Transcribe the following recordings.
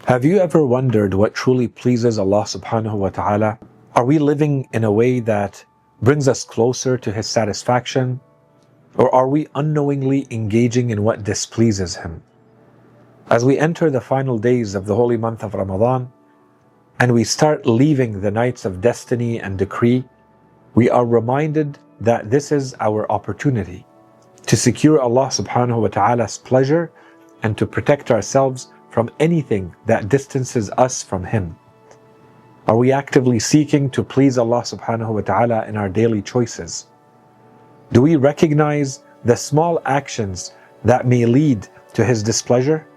Have you ever wondered what truly pleases Allah subhanahu wa ta'ala? Are we living in a way that brings us closer to His satisfaction? Or are we unknowingly engaging in what displeases Him? As we enter the final days of the holy month of Ramadan, and we start leaving the nights of destiny and decree, we are reminded that this is our opportunity to secure Allah subhanahu wa ta'ala's pleasure and to protect ourselves from anything that distances us from Him. Are we actively seeking to please Allah subhanahu wa ta'ala in our daily choices? Do we recognize the small actions that may lead to His displeasure?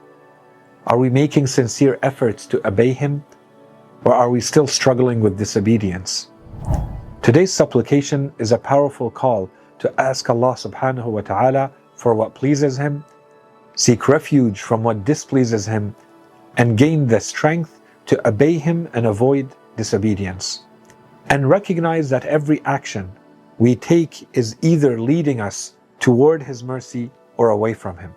Are we making sincere efforts to obey Him? Or are we still struggling with disobedience? Today's supplication is a powerful call to ask Allah subhanahu wa ta'ala for what pleases Him, seek refuge from what displeases Him, and gain the strength to obey Him and avoid disobedience. And recognize that every action we take is either leading us toward His mercy or away from Him.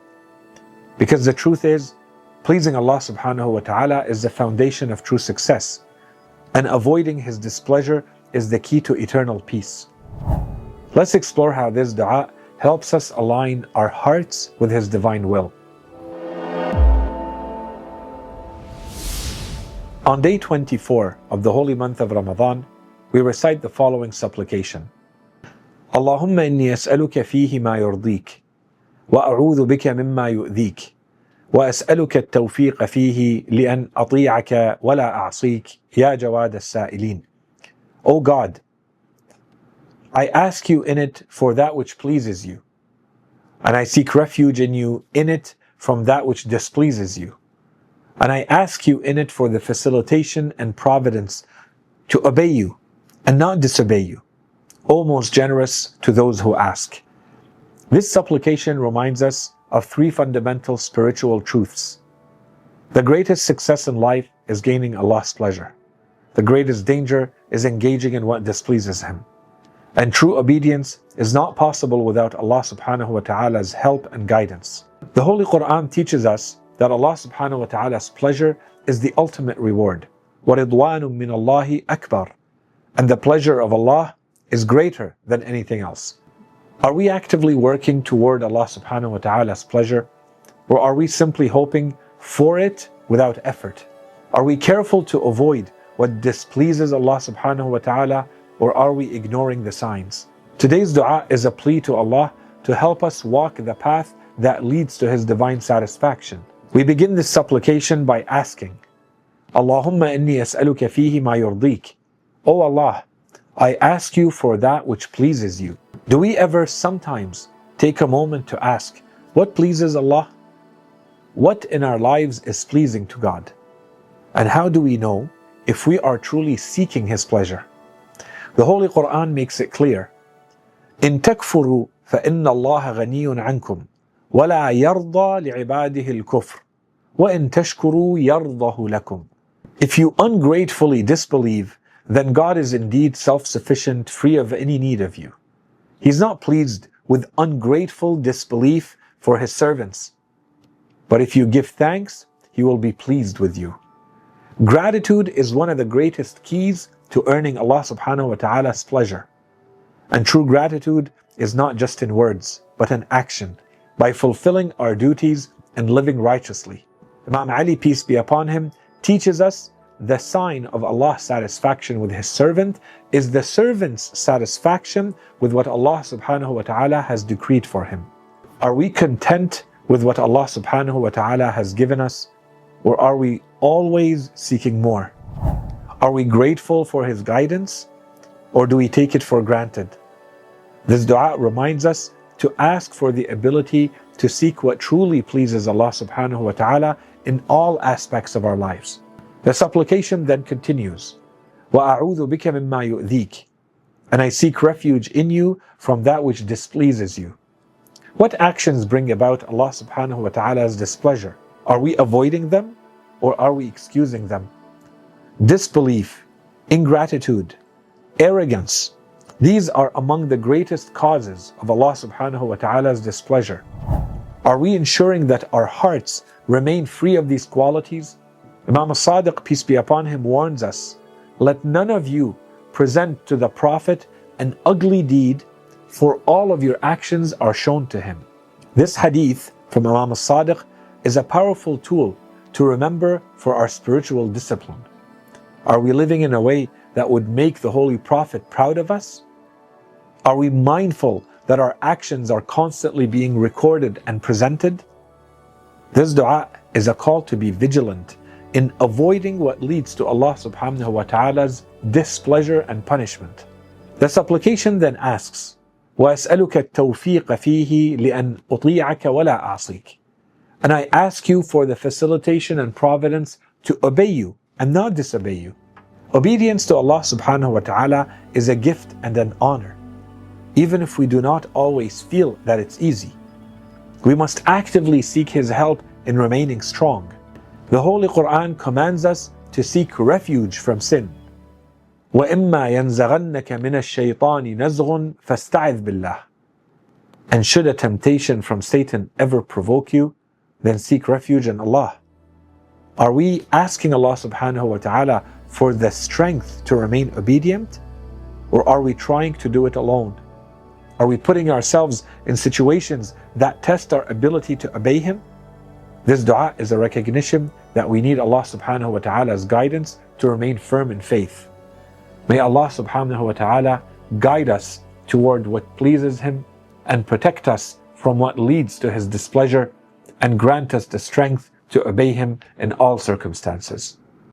Because the truth is, pleasing Allah subhanahu wa ta'ala is the foundation of true success, and avoiding His displeasure is the key to eternal peace. Let's explore how this dua helps us align our hearts with His divine will. On day 24 of the holy month of Ramadan, we recite the following supplication. Allahumma inni as'aluka fihi ma yurdik, wa a'udhu bika mimma yu'dhik, wa as'aluka at-tawfiq fihi li'an ati'aka wa la a'sik, ya jawad as-sa'ilin. O God, I ask You in it for that which pleases You, and I seek refuge in You in it from that which displeases You. And I ask You in it for the facilitation and providence to obey You and not disobey You, O most generous to those who ask. This supplication reminds us of three fundamental spiritual truths. The greatest success in life is gaining Allah's pleasure. The greatest danger is engaging in what displeases Him. And true obedience is not possible without Allah subhanahu wa ta'ala's help and guidance. The Holy Quran teaches us that Allah subhanahu wa ta'ala's pleasure is the ultimate reward. وَرِضْوَانٌ مِّنَ اللَّهِ أَكْبَرُ. And the pleasure of Allah is greater than anything else. Are we actively working toward Allah subhanahu wa ta'ala's pleasure? Or are we simply hoping for it without effort? Are we careful to avoid what displeases Allah subhanahu wa ta'ala, or are we ignoring the signs? Today's dua is a plea to Allah to help us walk the path that leads to His divine satisfaction. We begin this supplication by asking, Allahumma inni as'aluka fihi ma yurdik. O Allah, I ask You for that which pleases You. Do we ever sometimes take a moment to ask, what pleases Allah? What in our lives is pleasing to God? And how do we know if we are truly seeking His pleasure? The Holy Quran makes it clear. إن تكفروا فإن الله غني عنكم ولا يرضى لعباده الكفر وإن تشكروا يرضه لكم. If you ungratefully disbelieve, then God is indeed self-sufficient, free of any need of you. He's not pleased with ungrateful disbelief for His servants. But if you give thanks, He will be pleased with you. Gratitude is one of the greatest keys to earning Allah subhanahu wa ta'ala's pleasure. And true gratitude is not just in words, but in action, by fulfilling our duties and living righteously. Imam Ali, peace be upon him, teaches us the sign of Allah's satisfaction with His servant is the servant's satisfaction with what Allah subhanahu wa ta'ala has decreed for him. Are we content with what Allah subhanahu wa ta'ala has given us, or are we always seeking more? Are we grateful for His guidance, or do we take it for granted? This dua reminds us to ask for the ability to seek what truly pleases Allah subhanahu wa ta'ala in all aspects of our lives. The supplication then continues, وَأَعُوذُ بِكَ مِمَّا يُؤْذِيكَ. And I seek refuge in You from that which displeases You. What actions bring about Allah subhanahu wa ta'ala's displeasure? Are we avoiding them, or are we excusing them? Disbelief, ingratitude, arrogance, these are among the greatest causes of Allah subhanahu wa ta'ala's displeasure. Are we ensuring that our hearts remain free of these qualities? Imam al-Sadiq, peace be upon him, warns us, let none of you present to the Prophet an ugly deed, for all of your actions are shown to him. This hadith from Imam al-Sadiq is a powerful tool to remember for our spiritual discipline. Are we living in a way that would make the Holy Prophet proud of us? Are we mindful that our actions are constantly being recorded and presented? This dua is a call to be vigilant in avoiding what leads to Allah subhanahu wa ta'ala's displeasure and punishment. The supplication then asks, وَأَسْأَلُكَ التَّوْفِيقَ فِيهِ لِأَنْ أُطِيعَكَ وَلَا أَعْصِيكَ. And I ask you for the facilitation and providence to obey you and not disobey you. Obedience to Allah subhanahu wa ta'ala is a gift and an honor, even if we do not always feel that it's easy. We must actively seek His help in remaining strong. The Holy Quran commands us to seek refuge from sin. وَإِمَّا يَنزَغَنَّكَ مِنَ الشَّيْطَانِ نَزْغٌ فَاسْتَعِذْ بِاللَّهِ. And should a temptation from Satan ever provoke you, then seek refuge in Allah. Are we asking Allah subhanahu wa ta'ala for the strength to remain obedient? Or are we trying to do it alone? Are we putting ourselves in situations that test our ability to obey Him? This dua is a recognition that we need Allah subhanahu wa ta'ala's guidance to remain firm in faith. May Allah subhanahu wa ta'ala guide us toward what pleases Him and protect us from what leads to His displeasure, and grant us the strength to obey Him in all circumstances.